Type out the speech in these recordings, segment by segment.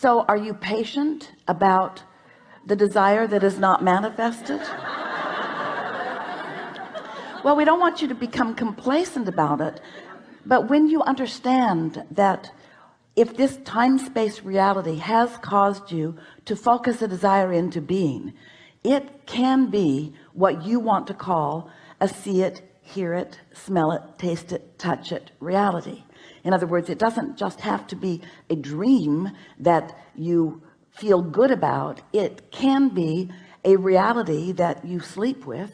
So are you patient about the desire that is not manifested? Well, we don't want you to become complacent about it, but when you understand that if this time-space reality has caused you to focus a desire into being, it can be what you want to call a see it, hear it, smell it, taste it, touch it reality. In other words, it doesn't just have to be a dream that you feel good about. It can be a reality that you sleep with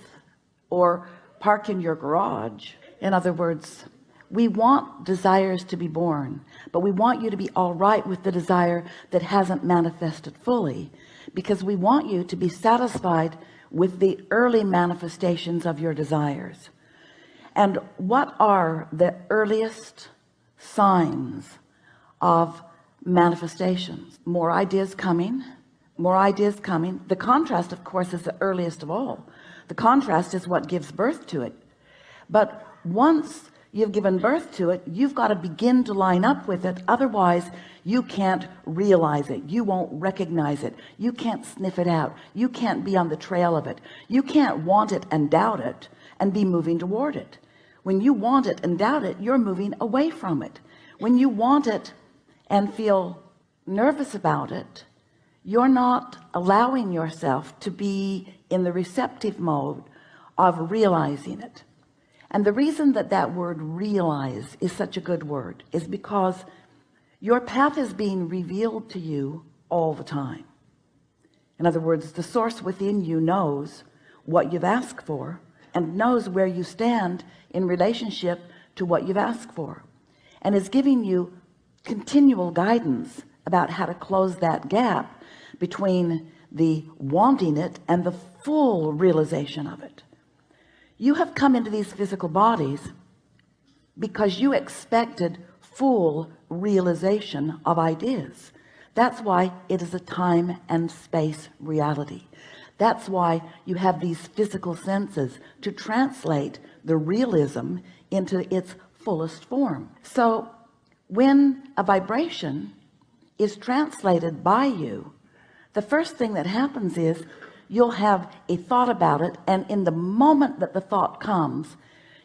or park in your garage. In other words, we want desires to be born, but we want you to be all right with the desire that hasn't manifested fully, because we want you to be satisfied with the early manifestations of your desires. And what are the earliest signs of manifestations? More ideas coming, more ideas coming. The contrast, of course, is the earliest of all. The contrast is what gives birth to it. But once you've given birth to it, you've got to begin to line up with it. Otherwise you can't realize it, you won't recognize it, you can't sniff it out, you can't be on the trail of it, you can't want it and doubt it and be moving toward it. When you want it and doubt it, you're moving away from it. When you want it and feel nervous about it, you're not allowing yourself to be in the receptive mode of realizing it. And the reason that that word realize is such a good word is because your path is being revealed to you all the time. In other words, the source within you knows what you've asked for and knows where you stand in relationship to what you've asked for, and is giving you continual guidance about how to close that gap between the wanting it and the full realization of it. You have come into these physical bodies because you expected full realization of ideas. That's why it is a time and space reality. That's why you have these physical senses to translate the realism into its fullest form. So when a vibration is translated by you, the first thing that happens is you'll have a thought about it, and in the moment that the thought comes,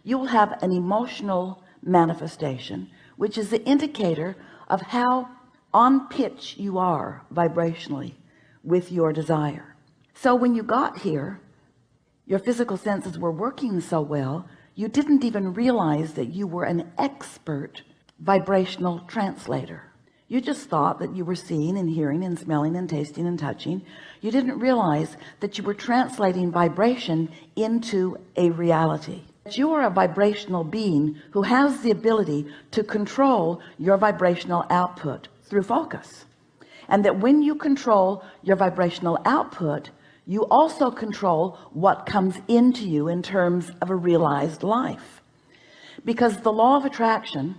you'll have an emotional manifestation, which is the indicator of how on pitch you are vibrationally with your desire. So when you got here, your physical senses were working so well, you didn't even realize that you were an expert vibrational translator. You just thought that you were seeing and hearing and smelling and tasting and touching. You didn't realize that you were translating vibration into a reality. You are a vibrational being who has the ability to control your vibrational output through focus, and that when you control your vibrational output, you also control what comes into you in terms of a realized life. Because the law of attraction,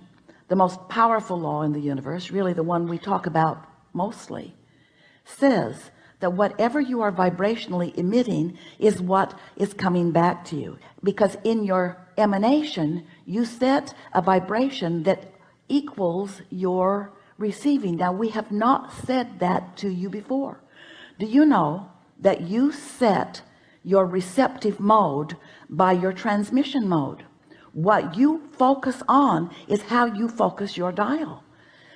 the most powerful law in the universe, really the one we talk about mostly, says that whatever you are vibrationally emitting is what is coming back to you. Because in your emanation, you set a vibration that equals your receiving. Now, we have not said that to you before. Do you know that you set your receptive mode by your transmission mode? What you focus on is how you focus your dial.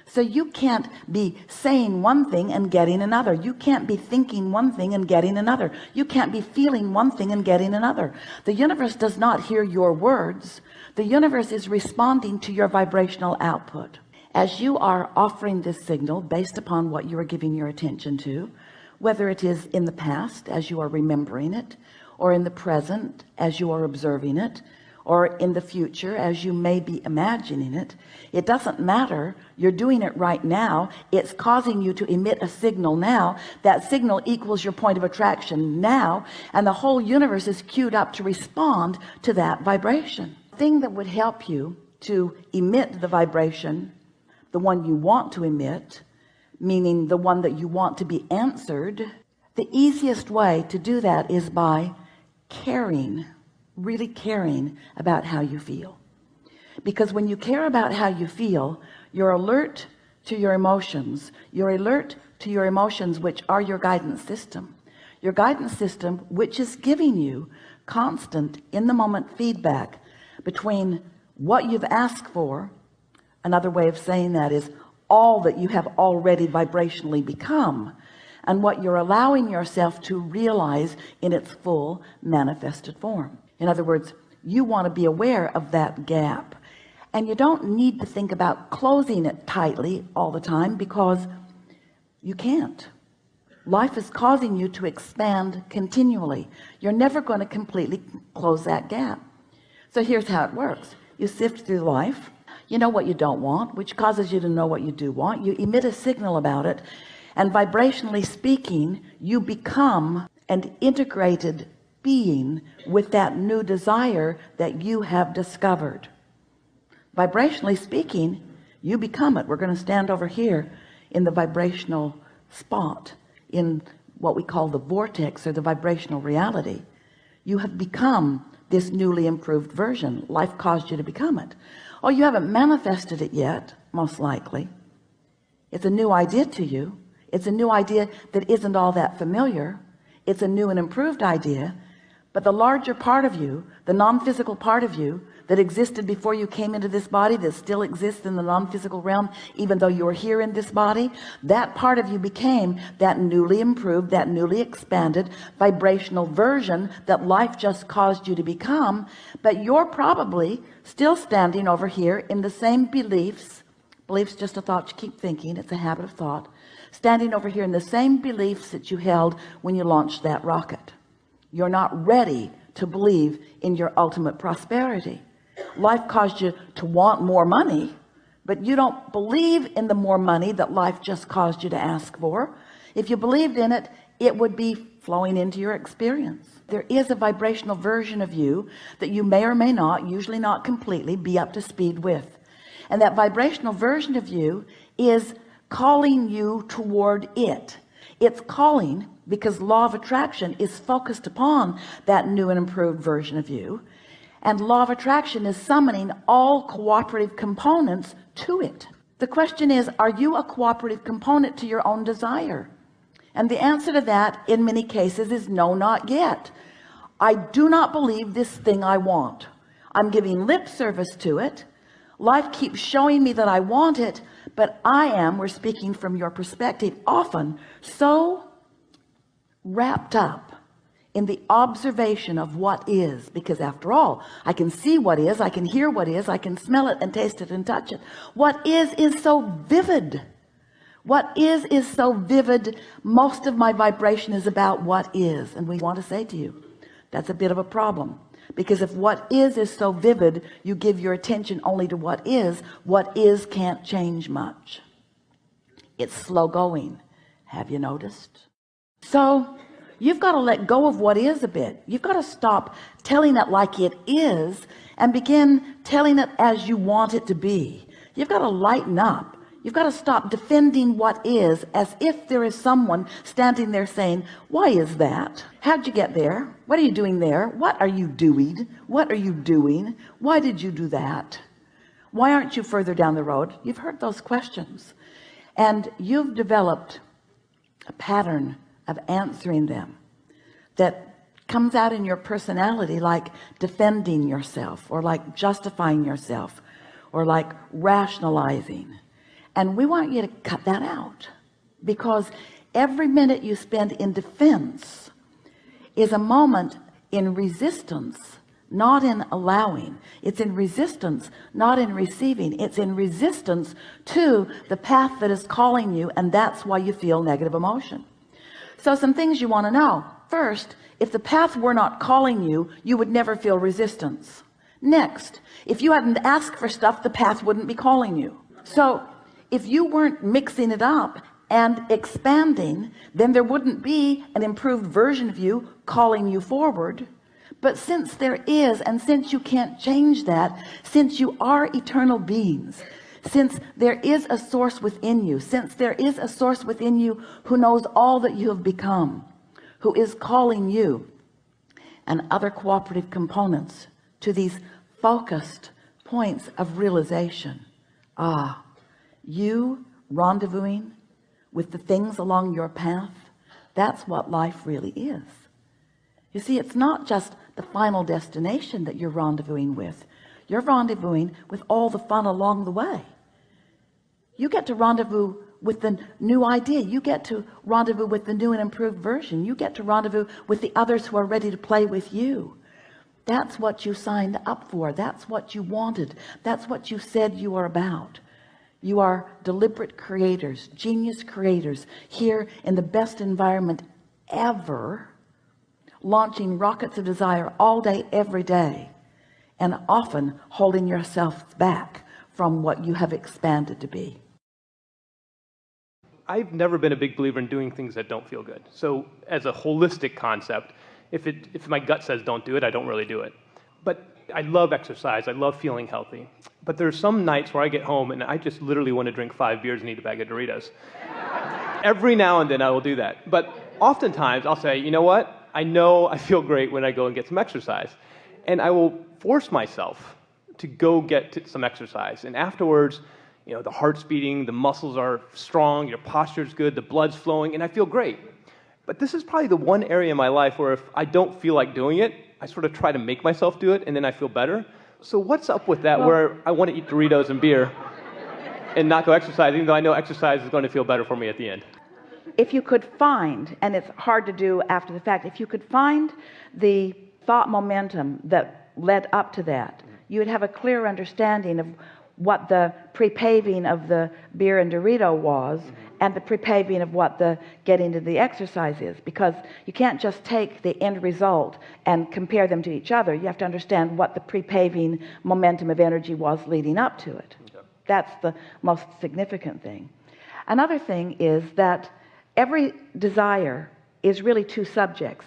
So you can't be saying one thing and getting another. You can't be thinking one thing and getting another. You can't be feeling one thing and getting another. The universe does not hear your words. The universe is responding to your vibrational output. As you are offering this signal based upon what you are giving your attention to, whether it is in the past as you are remembering it, or in the present as you are observing it, or in the future as you may be imagining it, it doesn't matter. You're doing it right now. It's causing you to emit a signal now. That signal equals your point of attraction now, and the whole universe is queued up to respond to that vibration. The thing that would help you to emit the vibration, the one you want to emit, meaning the one that you want to be answered, the easiest way to do that is by caring, really caring about how you feel. Because when you care about how you feel, you're alert to your emotions, you're alert to your emotions, which are your guidance system. Your guidance system, which is giving you constant in the moment feedback between what you've asked for. Another way of saying that is all that you have already vibrationally become, and what you're allowing yourself to realize in its full manifested form. In other words, you want to be aware of that gap, and you don't need to think about closing it tightly all the time, because you can't. Life is causing you to expand continually. You're never going to completely close that gap. So here's how it works. You sift through life. You know what you don't want, which causes you to know what you do want. You emit a signal about it, and vibrationally speaking, you become an integrated being with that new desire that you have discovered. Vibrationally speaking, you become it. We're going to stand over here in the vibrational spot, in what we call the vortex, or the vibrational reality. You have become this newly improved version. Life caused you to become it. Oh, you haven't manifested it yet, most likely. It's a new idea to you. It's a new idea that isn't all that familiar. It's a new and improved idea. But the larger part of you, the non-physical part of you that existed before you came into this body, that still exists in the non-physical realm even though you're here in this body, that part of you became that newly improved, that newly expanded vibrational version that life just caused you to become. But you're probably still standing over here in the same beliefs. Beliefs just a thought you keep thinking. It's a habit of thought. Standing over here in the same beliefs that you held when you launched that rocket. You're not ready to believe in your ultimate prosperity. Life caused you to want more money, but you don't believe in the more money that life just caused you to ask for. If you believed in it, it would be flowing into your experience. There is a vibrational version of you that you may or may not, usually not completely, be up to speed with. And that vibrational version of you is calling you toward it. It's calling because law of attraction is focused upon that new and improved version of you. And law of attraction is summoning all cooperative components to it. The question is, are you a cooperative component to your own desire? And the answer to that in many cases is no, not yet. I do not believe this thing I want. I'm giving lip service to it. Life keeps showing me that I want it, but I am, we're speaking from your perspective, often so wrapped up in the observation of what is, because after all, I can see what is, I can hear what is, I can smell it and taste it and touch it. What is so vivid. What is so vivid. Most of my vibration is about what is. And we want to say to you, that's a bit of a problem, because if what is so vivid, you give your attention only to what is can't change much. It's slow going. Have you noticed? So you've got to let go of what is a bit. You've got to stop telling it like it is and begin telling it as you want it to be. You've got to lighten up. You've got to stop defending what is as if there is someone standing there saying, why is that? How'd you get there? What are you doing there? What are you doing? What are you doing? Why did you do that? Why aren't you further down the road? You've heard those questions, and you've developed a pattern of answering them that comes out in your personality, like defending yourself, or like justifying yourself, or like rationalizing. And we want you to cut that out, because every minute you spend in defense is a moment in resistance, not in allowing. It's in resistance, not in receiving. It's in resistance to the path that is calling you, and that's why you feel negative emotion. So some things you want to know. First, if the path were not calling you, you would never feel resistance. Next, if you hadn't asked for stuff, the path wouldn't be calling you. So if you weren't mixing it up and expanding, then there wouldn't be an improved version of you calling you forward. But since there is, and since you can't change that, since you are eternal beings, since there is a source within you, since there is a source within you who knows all that you have become, who is calling you and other cooperative components to these focused points of realization. You rendezvousing with the things along your path, that's what life really is. You see, it's not just the final destination that you're rendezvousing with. You're rendezvousing with all the fun along the way. You get to rendezvous with the new idea. You get to rendezvous with the new and improved version. You get to rendezvous with the others who are ready to play with you. That's what you signed up for. That's what you wanted. That's what you said you are about. You are deliberate creators, genius creators, here in the best environment ever, launching rockets of desire all day, every day, and often holding yourself back from what you have expanded to be. I've never been a big believer in doing things that don't feel good. So as a holistic concept, if my gut says don't do it, I don't really do it. But I love exercise. I love feeling healthy. But there's some nights where I get home and I just literally want to drink 5 beers and eat a bag of Doritos. Every now and then I will do that. But oftentimes I'll say, you know what? I know I feel great when I go and get some exercise. And I will force myself to go get some exercise. And afterwards, you know, the heart's beating, the muscles are strong, your posture's good, the blood's flowing, and I feel great. But this is probably the one area in my life where if I don't feel like doing it, I sort of try to make myself do it, and then I feel better. So what's up with that, where I want to eat Doritos and beer and not go exercise, even though I know exercise is going to feel better for me at the end? If you could find, and it's hard to do after the fact, if you could find the thought momentum that led up to that, you would have a clear understanding of what the pre-paving of the beer and Dorito was, and the pre-paving of what the getting to the exercise is, because you can't just take the end result and compare them to each other. You have to understand what the pre-paving momentum of energy was leading up to it. Okay. That's the most significant thing. Another thing is that every desire is really two subjects.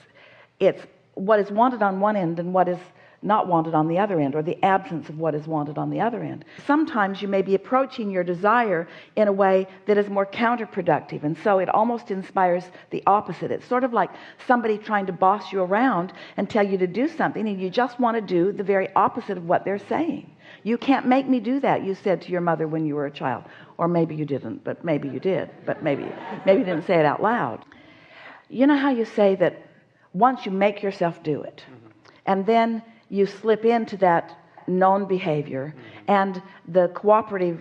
It's what is wanted on one end and what is not wanted on the other end, or the absence of what is wanted on the other end. Sometimes you may be approaching your desire in a way that is more counterproductive, and so it almost inspires the opposite. It's sort of like somebody trying to boss you around and tell you to do something, and you just want to do the very opposite of what they're saying. You can't make me do that, you said to your mother when you were a child. Or maybe you didn't, but maybe you did, but maybe you didn't say it out loud. You know how you say that once you make yourself do it, and then you slip into that known behavior, and the cooperative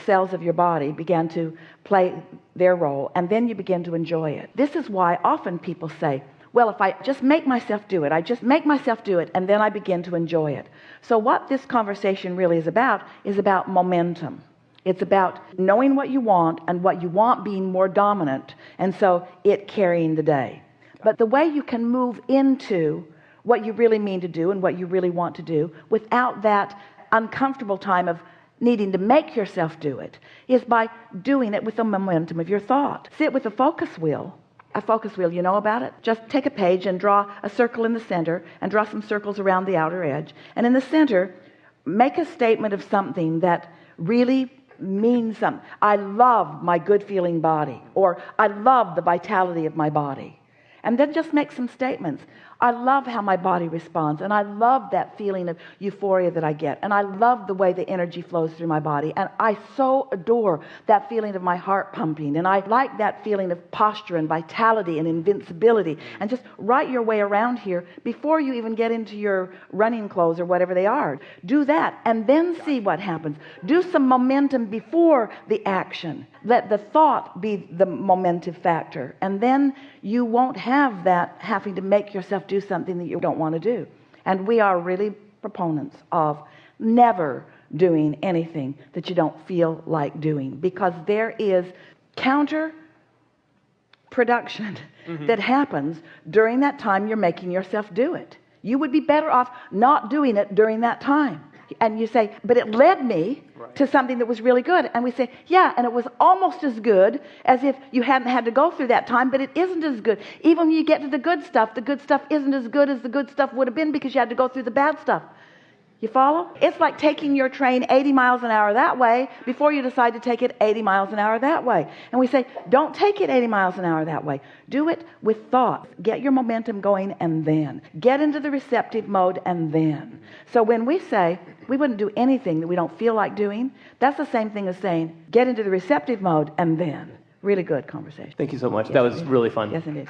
cells of your body begin to play their role, and then you begin to enjoy it. This is why often people say, well, if I just make myself do it, I just make myself do it, and then I begin to enjoy it. So what this conversation really is about momentum. It's about knowing what you want, and what you want being more dominant, and so it carrying the day. But the way you can move into what you really mean to do and what you really want to do without that uncomfortable time of needing to make yourself do it is by doing it with the momentum of your thought. Sit with a focus wheel. A focus wheel, you know about it? Just take a page and draw a circle in the center and draw some circles around the outer edge. And in the center, make a statement of something that really means something. I love my good feeling body, or I love the vitality of my body. And then just make some statements. I love how my body responds, and I love that feeling of euphoria that I get, and I love the way the energy flows through my body, and I so adore that feeling of my heart pumping, and I like that feeling of posture and vitality and invincibility. And just write your way around here before you even get into your running clothes or whatever they are. Do that and then see what happens. Do some momentum before the action. Let the thought be the momentum factor, and then you won't have that having to make yourself do something that you don't want to do. And we are really proponents of never doing anything that you don't feel like doing, because there is counter production that happens during that time you're making yourself do it. You would be better off not doing it during that time. And you say, but it led me to something that was really good. And we say, yeah, and it was almost as good as if you hadn't had to go through that time, but it isn't as good. Even when you get to the good stuff isn't as good as the good stuff would have been, because you had to go through the bad stuff. You follow? It's like taking your train 80 miles an hour that way before you decide to take it 80 miles an hour that way. And we say, don't take it 80 miles an hour that way. Do it with thought. Get your momentum going, and then get into the receptive mode, and then. So when we say we wouldn't do anything that we don't feel like doing, that's the same thing as saying get into the receptive mode and then. Really good conversation. Thank you so much. Yes, That was indeed. really fun. Yes, indeed.